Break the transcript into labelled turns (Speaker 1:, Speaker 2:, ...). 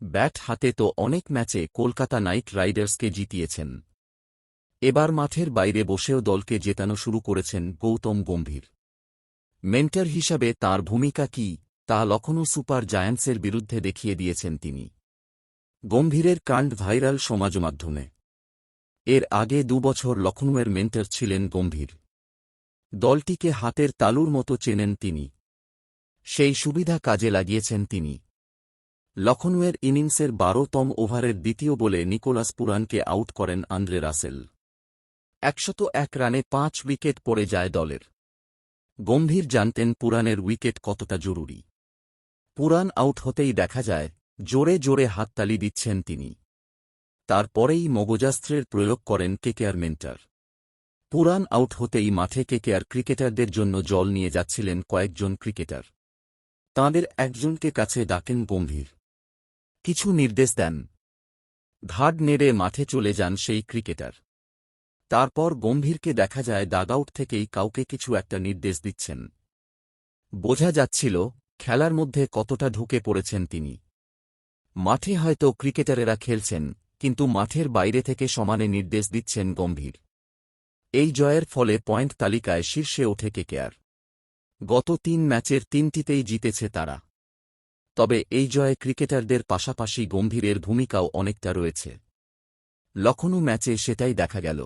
Speaker 1: Bat হাতে তো অনেক ম্যাচে কলকাতা নাইট রাইডার্সকে জিতিয়েছেন। এবার মাঠের বাইরে বসেও দলকে জেতানো শুরু করেছেন গৌতম গম্ভীর। মেন্টর হিসাবে তাঁর ভূমিকা কী, তা লখনৌ সুপার জায়ান্টসের বিরুদ্ধে দেখিয়ে দিয়েছেন তিনি। গম্ভীরের কাণ্ড ভাইরাল সমাজমাধ্যমে। এর আগে ২ বছর লখনৌয়ের মেন্টর ছিলেন গম্ভীর। দলটিকে হাতের তালুর মতো চেনেন তিনি। সেই সুবিধা কাজে লাগিয়েছেন তিনি। লখনৌয়ের ইনিংসের ১২তম ওভারের দ্বিতীয় বলে নিকোলাস পুরানকে আউট করেন আন্দ্রে রাসেল। ১০১ রানে ৫ উইকেট পড়ে যায় দলের। গম্ভীর জানতেন পুরানের উইকেট কতটা জরুরি। পুরান আউট হতেই দেখা যায় জোরে জোরে হাততালি দিচ্ছেন তিনি। তারপরেই মগজাস্ত্রের প্রয়োগ করেন কেকেআর মেন্টর। পুরান আউট হতেই মাঠে কেকেআর ক্রিকেটারদের জন্য জল নিয়ে যাচ্ছিলেন কয়েকজন ক্রিকেটার। তাঁদের একজনকে কাছে ডাকেন গম্ভীর। কিছু নির্দেশ দেন। ঘাড় নেড়ে মাঠে চলে যান সেই ক্রিকেটার। তারপর গম্ভীরকে দেখা যায় ডাগআউট থেকেই কাউকে কিছু একটা নির্দেশ দিচ্ছেন। বোঝা যাচ্ছিল খেলার মধ্যে কতটা ঢুকে পড়েছেন তিনি। মাঠে হয়তো ক্রিকেটারেরা খেলছেন, কিন্তু মাঠের বাইরে থেকে সমানে নির্দেশ দিচ্ছেন গম্ভীর। এই জয়ের ফলে পয়েন্ট তালিকায় শীর্ষে ওঠে কেকেআর। গত ৩ ম্যাচের ৩টিতেই জিতেছে তারা। তবে এই জয়ে ক্রিকেটারদের পাশাপাশি গম্ভীরের ভূমিকাও অনেকটা রয়েছে। লখনৌ ম্যাচে সেটাই দেখা গেল।